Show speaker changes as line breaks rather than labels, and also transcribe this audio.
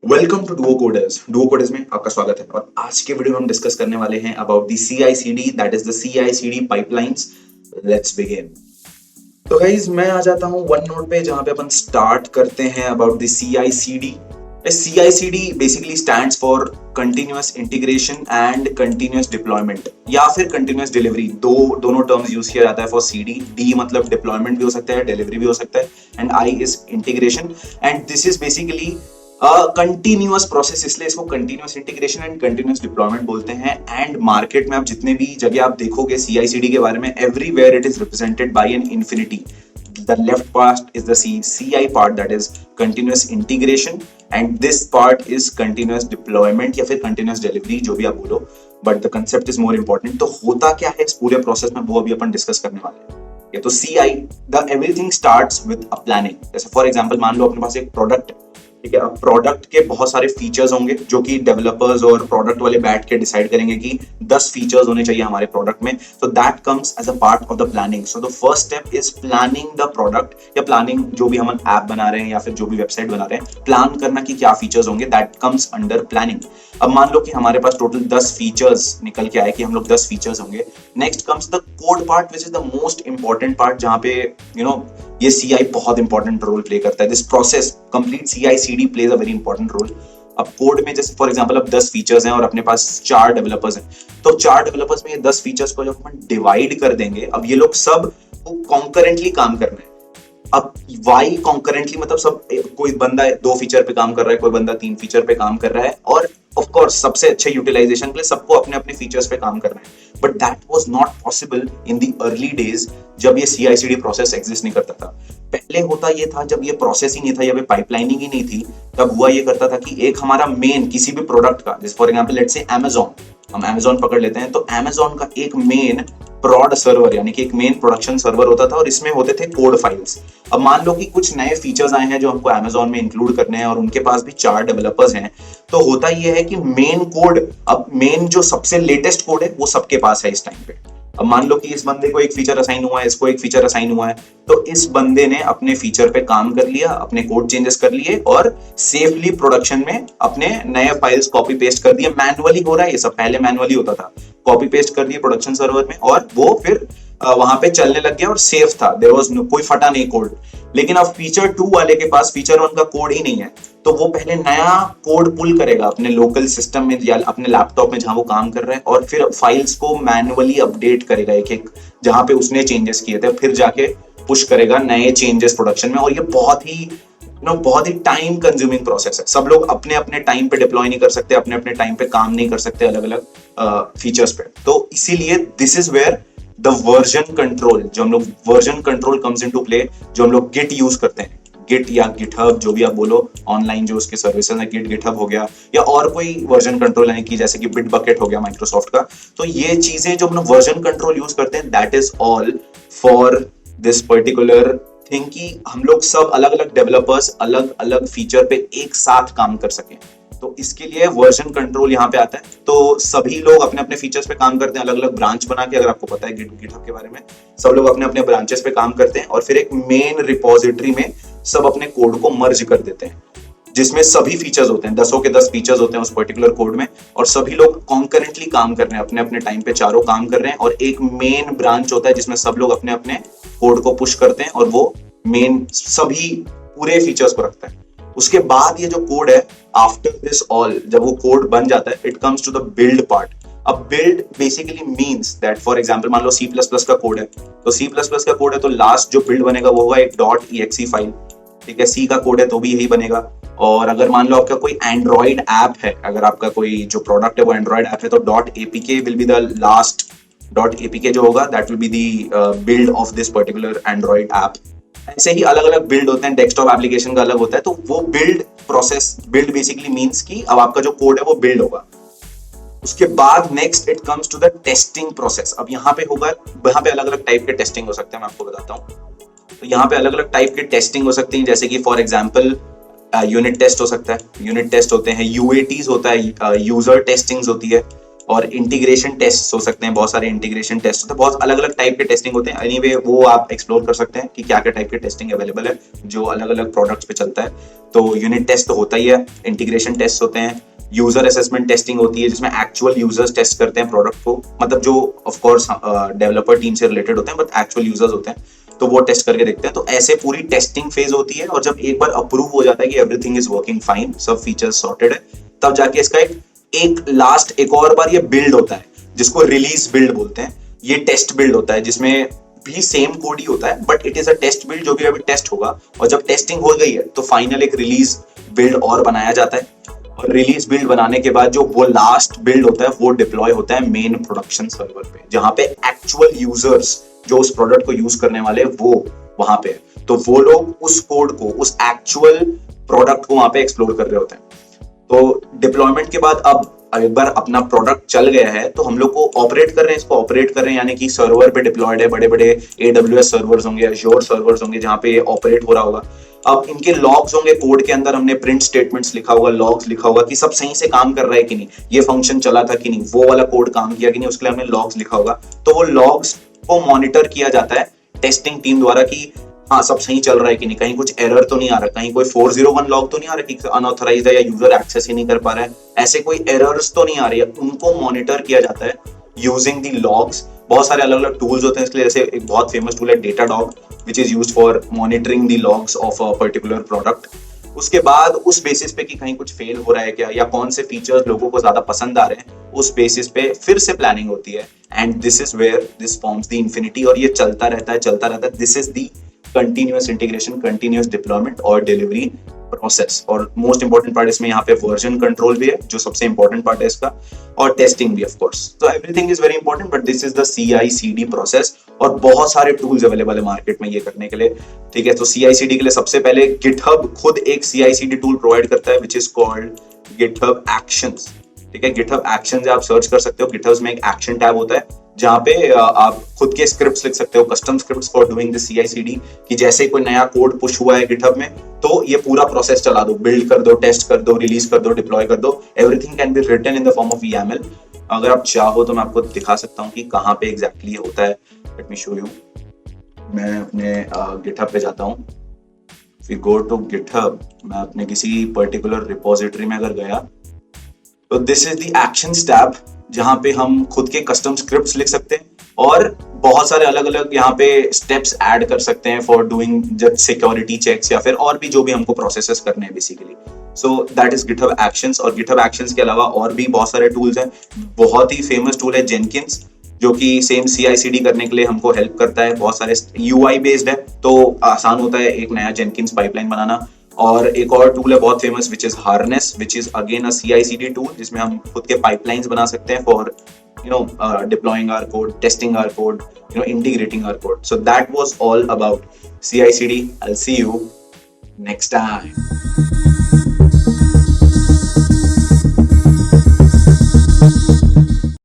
Welcome to Duo Coders. Duo Coders में आपका स्वागत है और आज के वीडियो में हम डिस्कस करने वाले हैं about the CI/CD, that is the CI/CD pipelines. Let's begin. तो गाइस मैं आ जाता हूं वन नोट पे जहां पे अपन स्टार्ट करते हैं about the CI/CD। CI/CD basically stands for continuous integration and continuous deployment या फिर कंटिन्यूअस डिलीवरी। दोनों टर्म्स यूज किया जाता है फॉर CD। डी मतलब डिप्लॉयमेंट भी हो सकता है, डिलीवरी भी हो सकता है, and I is integration. And this is basically continuous process, इसलिए इसको continuous integration and continuous deployment बोलते हैं। एंड मार्केट में आप जितने भी जगह आप देखोगे CI/CD के बारे में, everywhere it is represented by an infinity. The left part is the CI part, that is continuous integration, and this part is continuous deployment या फिर continuous delivery, जो भी आप बोलो, but the concept is more important। तो होता क्या है इस पूरे प्रोसेस में, वो अभी अपन डिस्कस करने वाले हैं। ये तो CI, the everything starts with a planning। जैसे फॉर एग्जांपल मान लो अपने पास एक प्रोडक्ट है, ठीक है। अब प्रोडक्ट के बहुत सारे फीचर्स होंगे जो कि डेवलपर्स और प्रोडक्ट वाले बैठ के डिसाइड करेंगे कि 10 फीचर्स होने चाहिए हमारे प्रोडक्ट में। तो that comes as a part of the planning. So the first step is planning the product या प्लानिंग, जो भी हम ऐप बना रहे हैं या फिर जो भी वेबसाइट बना रहे हैं, प्लान करना कि क्या फीचर्स होंगे, दैट कम्स अंडर प्लानिंग। अब मान लो कि हमारे पास टोटल 10 फीचर्स निकल के आए कि हम लोग 10 फीचर्स होंगे। Next comes the code part, which is the most important part, जहां पे ये CI बहुत इंपॉर्टेंट रोल प्ले करता है। This process complete CI/CD plays a very important role. अब कोड में जैसे फॉर एग्जांपल अब 10 फीचर्स हैं और अपने पास 4 डेवलपर्स हैं, तो 4 डेवलपर्स में ये 10 फीचर्स को जब हम डिवाइड कर देंगे, अब ये लोग सब कॉन्करेंटली काम करना है। अब वाई कॉन्करेंटली मतलब सब, कोई बंदा 2 फीचर पे काम कर रहा है, कोई बंदा 3 फीचर पे काम कर रहा है, और ऑफ कोर्स सबसे अच्छे यूटिलाइजेशन के लिए सबको अपने अपने फीचर्स पे काम करना है। But that was not possible in the early days, जब ये CI/CD प्रोसेस एग्जिस्ट नहीं करता था। पहले होता ये था, जब ये प्रोसेस ही नहीं था या फिर पाइपलाइनिंग ही नहीं थी, तब हुआ ये करता था कि एक हमारा मेन किसी भी प्रोडक्ट का, जैसे for example let's say Amazon, हम Amazon पकड़ लेते हैं, तो Amazon का एक मेन प्रोड सर्वर यानी कि एक मेन प्रोडक्शन सर्वर होता था और इसमें होते थे कोड फाइल्स। अब मान लो कि कुछ नए फीचर्स आए हैं जो हमको Amazon में इंक्लूड करने हैं और उनके पास भी 4 डेवलपर्स हैं, तो होता यह है कि मेन कोड, अब मेन जो सबसे लेटेस्ट कोड है वो सबके पास है इस टाइम पे। अब मान लो कि इस बंदे को एक फीचर असाइन हुआ है, इसको एक फीचर असाइन हुआ है, तो इस बंदे ने अपने फीचर पे काम कर लिया, अपने कोड चेंजेस कर लिए और सेफली प्रोडक्शन में अपने नए फाइल्स कॉपी पेस्ट कर दिए। मैनुअली हो रहा है ये सब, पहले मैनुअली होता था। कॉपी पेस्ट कर दिए प्रोडक्शन सर्वर में और वो फिर वहां पे चलने लग गया और सेफ था, देयर वाज कोई फटा नहीं कोड। लेकिन अब फीचर 2 वाले के पास फीचर 1 का कोड ही नहीं है, तो वो पहले नया कोड पुल करेगा अपने लोकल सिस्टम में या अपने लैपटॉप में जहां वो काम कर रहा है, और फिर फाइल्स को मैनुअली अपडेट करेगा एक एक, जहां पे उसने चेंजेस किए थे, फिर जाके पुश करेगा नए चेंजेस प्रोडक्शन में। और ये बहुत ही टाइम कंज्यूमिंग प्रोसेस है। सब लोग अपने अपने टाइम पे डिप्लॉय नहीं कर सकते, अपने अपने टाइम पे काम नहीं कर सकते अलग अलग फीचर्स पे। तो इसीलिए this is where the version control, जो हम लोग version control comes into play, जो हम लोग गिट यूज करते हैं, गिट या गिटहब जो भी आप बोलो, ऑनलाइन जो उसके सर्विसेज है, गिटहब हो गया या और कोई वर्जन कंट्रोल यानी कि जैसे कि बिटबकेट हो गया माइक्रोसॉफ्ट का। तो ये चीजें जो हम लोग वर्जन कंट्रोल यूज करते हैं, that is all for this particular thing, कि हम लोग सब अलग अलग डेवलपर्स अलग अलग फीचर पे एक साथ काम कर सकें। तो इसके लिए वर्जन कंट्रोल यहाँ पे आता है। तो सभी लोग अपने अपने फीचर्स पे काम करते हैं, अलग अलग ब्रांच बना के, अगर आपको पता है गिटहब के बारे में, सब लोग अपने अपने ब्रांचेस पे काम करते हैं और फिर एक मेन रिपोजिटरी में सब अपने कोड को मर्ज कर देते हैं, जिसमें सभी फीचर्स होते हैं, 10 के 10 फीचर्स होते हैं उस पर्टिकुलर कोड में, और सभी लोग कॉन्करेंटली काम कर रहे हैं, अपने अपने टाइम पे चारों काम कर रहे हैं। और एक मेन ब्रांच होता है जिसमें सब लोग अपने अपने कोड को पुश करते हैं और वो मेन सभी पूरे फीचर्स को रखता है। उसके बाद ये जो कोड है, आफ्टर दिस ऑल, जब वो कोड बन जाता है, it comes to the build part. अब build basically means that, for example मान लो C++ का कोड है, तो C++ का कोड है तो लास्ट जो बिल्ड बनेगा वो होगा एक .exe फाइल, ठीक है। C का कोड है तो भी यही बनेगा। और अगर मान लो आपका कोई एंड्रॉइड ऐप है, अगर आपका कोई जो प्रोडक्ट है वो एंड्रॉइड ऐप है, तो .apk will be the last, .apk जो होगा that will be the build of this particular Android app. ऐसे ही अलग अलग बिल्ड होते हैं, डेस्कटॉप एप्लीकेशन का अलग होता है। तो वो build process, build basically means कि अब आपका जो कोड है वो बिल्ड होगा। उसके बाद next it comes to the testing process. अब यहाँ पे होगा, यहाँ पे अलग अलग टाइप के टेस्टिंग हो सकते हैं, मैं आपको बताता हूँ। तो यहाँ पे अलग अलग टाइप के टेस्टिंग हो सकती है, जैसे कि फॉर एग्जांपल यूनिट टेस्ट हो सकता है, यूनिट टेस्ट होते हैं, UATs होता है, यूजर टेस्टिंग्स होती है, और इंटीग्रेशन टेस्ट हो सकते हैं, बहुत सारे इंटीग्रेशन टेस्ट होते हैं, बहुत अलग अलग टाइप के टेस्टिंग होते हैं। एनीवे वो आप एक्सप्लोर कर सकते हैं कि क्या क्या टाइप के टेस्टिंग अवेलेबल है जो अलग अलग प्रोडक्ट्स पे चलता है। तो यूनिट टेस्ट तो होता ही है, इंटीग्रेशन टेस्ट होते हैं, यूजर असेसमेंट टेस्टिंग होती है जिसमें एक्चुअल यूजर्स टेस्ट करते हैं प्रोडक्ट को, मतलब जो ऑफ कोर्स डेवलपर टीम से रिलेटेड होते हैं बट एक्चुअल यूजर्स होते हैं, तो वो टेस्ट करके देखते हैं। तो ऐसे पूरी टेस्टिंग फेज होती है, और जब एक बार अप्रूव हो जाता है कि एवरीथिंग इज वर्किंग फाइन, सब फीचर्स सॉर्टेड है, तब जाके इसका एक लास्ट एक और बार ये बिल्ड होता है जिसको रिलीज बिल्ड बोलते हैं। ये टेस्ट बिल्ड होता है जिसमें भी सेम कोड ही होता है but it is a test build जो भी अभी टेस्ट होगा, और जब टेस्टिंग हो गई है तो फाइनल एक रिलीज बिल्ड और बनाया जाता है, और रिलीज बिल्ड बनाने के बाद जो वो लास्ट बिल्ड होता है वो डिप्लॉय होता है मेन प्रोडक्शन सर्वर पे, जहां पे एक्चुअल यूजर्स जो उस प्रोडक्ट को यूज करने वाले वो वहां पे, तो वो लोग उस कोड को, उस एक्चुअल प्रोडक्ट को वहां पे एक्सप्लोर कर रहे होते हैं। तो डिप्लॉयमेंट के बाद अब एक बार अपना प्रोडक्ट चल गया है तो हम लोग को ऑपरेट कर रहे हैं, इसको ऑपरेट कर रहे हैं, यानी कि सर्वर पे डिप्लॉयड है, बड़े बड़े AWS सर्वर्स होंगे, Azure सर्वर्स होंगे जहां पे ऑपरेट हो रहा होगा। अब इनके लॉग्स होंगे, कोड के अंदर हमने प्रिंट स्टेटमेंट्स लिखा होगा, लॉग्स लिखा होगा कि सब सही से काम कर रहा है कि नहीं, ये फंक्शन चला था कि नहीं, वो वाला कोड काम किया कि नहीं, उसके लिए हमने लॉग्स लिखा होगा। तो वो लॉग्स को मॉनिटर किया जाता है टेस्टिंग टीम द्वारा कि हाँ सब सही चल रहा है कि नहीं, कहीं कुछ एरर तो नहीं आ रहा, कहीं कोई 401 लॉग तो नहीं आ रहा कि अनऑथराइज्ड है या यूजर एक्सेस ही नहीं कर पा रहा है, ऐसे कोई एरर्स तो नहीं आ रही है, उनको मॉनिटर किया जाता है यूजिंग दी लॉग्स। बहुत सारे अलग अलग टूल्स होते हैं इसके लिए, जैसे एक बहुत फेमस टूल है Datadog which is used for monitoring the logs of a particular product. उसके बाद उस बेसिस पे कि कहीं कुछ फेल हो रहा है क्या, या कौन से फीचर्स लोगों को ज्यादा पसंद आ रहे हैं, उस बेसिस पे फिर से प्लानिंग होती है, and this is where this forms the infinity, और ये चलता रहता है चलता रहता है। This is the continuous integration, continuous deployment और डिलीवरी प्रोसेस। और मोस्ट इंपॉर्टेंट पार्ट इसमें यहाँ पे वर्जन कंट्रोल भी है जो सबसे इंपॉर्टेंट पार्ट है इसका, और टेस्टिंग भी ऑफ कोर्स। तो everything is very important but this is the CI/CD process, और बहुत सारे टूल्स अवेलेबल है मार्केट में ये करने के लिए। ठीक है, तो CI/CD के लिए सबसे पहले गिटहब खुद एक CI/CD टूल प्रोवाइड करता है which is called GitHub actions. ठीक है, गिटहब एक्शंस आप सर्च कर सकते हो, गिटहब में एक एक्शन टैब होता है जहाँ पे आप खुद के स्क्रिप्ट्स लिख सकते हो, custom scripts for doing the CI/CD, कि जैसे कोई नया कोड पुश हुआ है गिटहब में तो ये पूरा प्रोसेस चला दो, बिल्ड कर दो, टेस्ट कर दो, रिलीज कर दो, डिप्लॉय कर दो, everything can be written in the form of YAML। अगर आप चाहो तो मैं आपको दिखा सकता हूँ कि कहाँ पे एग्जैक्टली ये होता है। Let me show you. मैं अपने गिटहब पे जाता हूँ, फिर गो टू गिटहब, मैं अपने किसी पर्टिकुलर रिपोजिटरी में अगर गया तो this is the actions tab जहां पे हम खुद के कस्टम स्क्रिप्ट्स लिख सकते हैं और बहुत सारे अलग अलग यहाँ पे स्टेप्स ऐड कर सकते हैं फॉर डूइंग जब सिक्योरिटी चेक्स या फिर और भी जो भी हमको प्रोसेसेस करने हैं basically. So that is GitHub actions. और गिटहब एक्शंस के अलावा और भी बहुत सारे टूल्स हैं। बहुत ही फेमस टूल है जेनकिंस जो कि सेम CI/CD करने के लिए हमको हेल्प करता है। बहुत सारे UI बेस्ड है तो आसान होता है एक नया जेनकिंस पाइपलाइन बनाना। और एक और टूल है बहुत famous which is harness, which is again a CI/CD tool जिसमें हम खुद के पाइपलाइंस बना सकते हैं for deploying our code, testing our code, integrating our code. So that was all about CI/CD. I'll see you next time.